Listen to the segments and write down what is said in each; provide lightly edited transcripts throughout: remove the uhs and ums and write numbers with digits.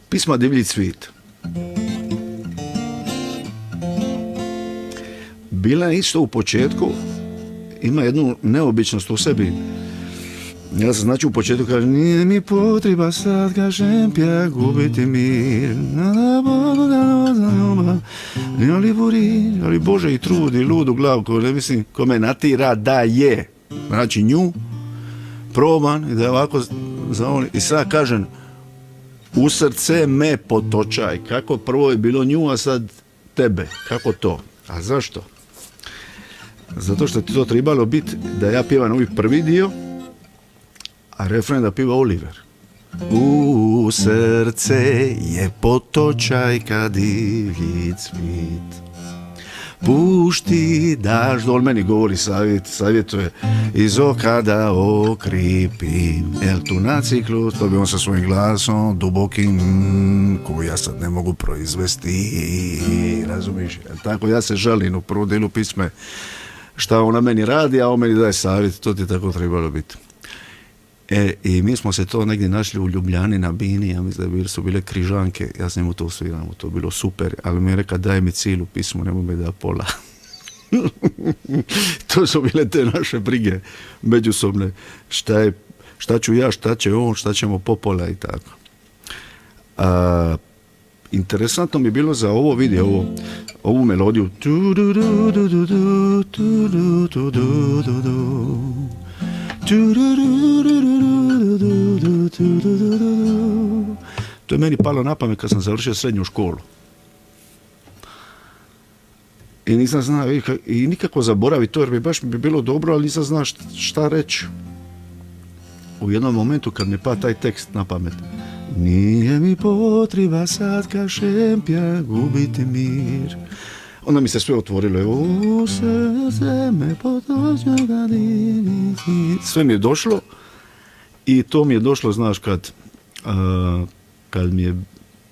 Pisma Divlji cvit. Bila je isto u početku, ima jednu neobičnost u sebi. Ja sam znači u početku kažem, nije mi potreba sad, kažem pja, gubiti mir. Ali Bože i trud i ludu glavu, ne mislim, kome natira da je. Znači nju, proban i da je ovako zavoli. I sad kažem, u srce me potočaj. Kako prvo je bilo nju, a sad tebe. Kako to? A zašto? Zato što ti to trebalo biti da ja pjevam ovaj prvi dio, a refren da piva Oliver. U srce je potočaj kad divlji cvit. Pušti dažd, on meni govori savjetuje, iz oka da okripim. Jel tu na ciklu, to bi on sa svojim glasom dubokim, koju ja sad ne mogu proizvesti, razumiješ? Tako ja se žalim u prvom delu pisme šta ona meni radi, a on meni daje savjet, to ti tako trebalo biti. I mi smo se to negdje našli u Ljubljani na Bini, ja mislim da su bile križanke, ja sam mu to sviram, to je bilo super, ali mi je rekao daj mi cijelu pismu, nemoj me da pola. To su bile te naše brige međusobne, šta ću ja, šta će on, šta ćemo popola i tako. Interesantno mi je bilo za ovo video, ovu melodiju. To je meni palo na pamet kad sam završio srednju školu. I nisam znao, i nikako zaboraviti to, jer bi baš bi bilo dobro, ali nisam znao šta reći. U jednom momentu kad mi pa taj tekst na pamet. Nije mi potreba sad ka šempja gubiti mir. Onda mi se sve otvorilo. U srce me potočaj kad divlji cvit. Sve mi je došlo i to mi je došlo, znaš, kad mi je,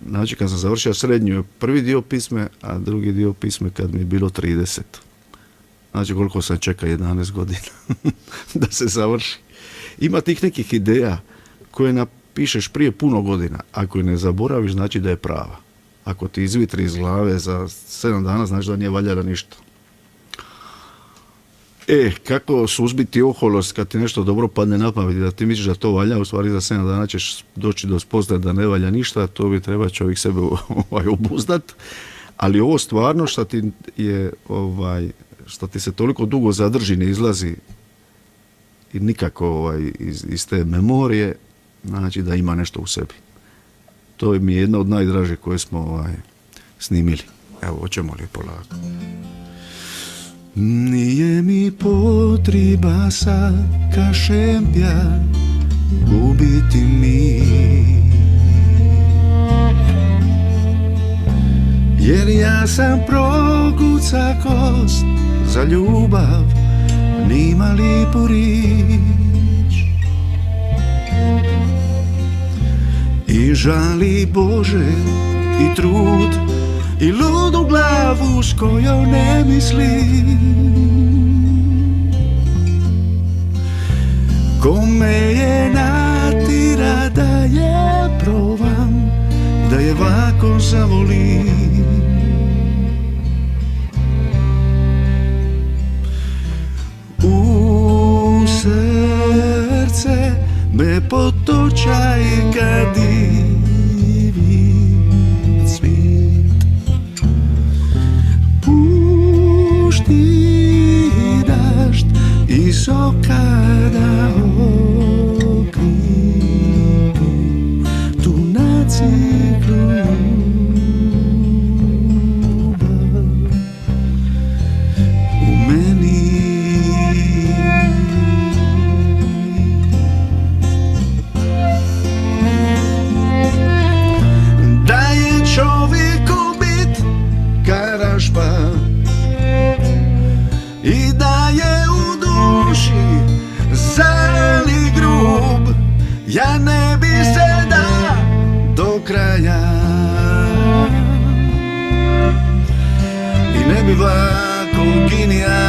znači kad sam završio srednju, prvi dio pisme, a drugi dio pisme kad mi je bilo 30. Znači koliko sam čekao, 11 godina da se završi. Ima tih nekih ideja koje napišeš prije puno godina. Ako je ne zaboraviš, znači da je prava. Ako ti izvitri iz glave za 7 dana, znači da nije valjalo ništa. Kako suzbiti oholost kad ti nešto dobro padne na pamet, da ti misliš da to valja, u stvari za 7 dana ćeš doći do spoznaje da ne valja ništa, to bi treba čovjek sebe obuzdat. Ali ovo stvarno što ti je, što ti se toliko dugo zadrži, ne izlazi i nikako iz te memorije, znači da ima nešto u sebi. To mi je jedna od najdraže koje smo snimili. Evo, hoćemo li polako. Nije mi potreba sad ka šempja gubiti mi, jer ja sam prokuca kost za ljubav, nima lipu rič. I žali Bože i trud i ludu glavu s kojom ne mislim. Kome je natira da je provam, da je vako zavolim. U srce me potočaj kad divlji cvit. Pušti dažd iz oka da okripi tu na ciklu ljubav u meni. I da je u duši zali grub, ja ne bi se da do kraja i ne bi ovako ginija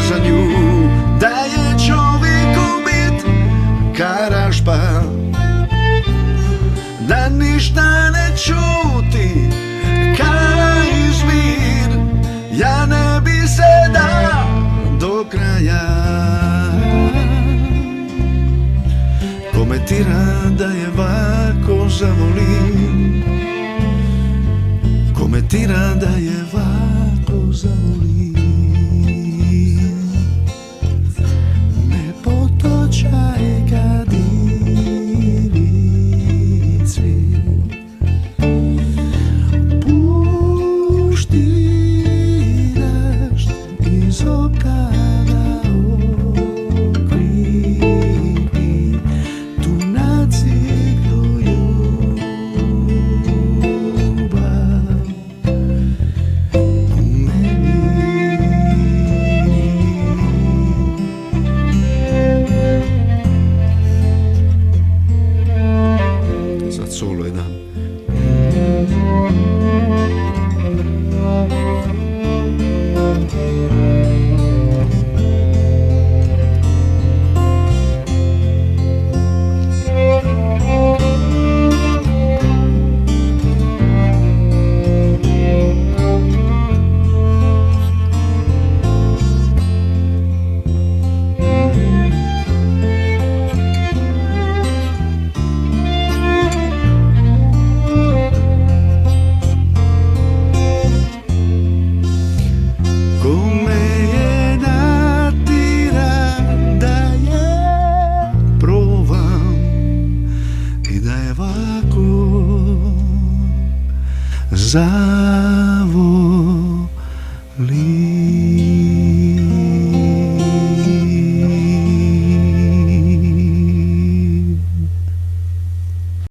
za nju. Da je čovjeku bit karašpa, da ništa ne ču zavolim, come tira da je ovako zavolim. Ne potočaj kad ivici, pušti dašt iz oka da okripi, tu naciklu ljubav u meni. Sad solo jedan. Come je natira da je probam i da je ovako zavolim.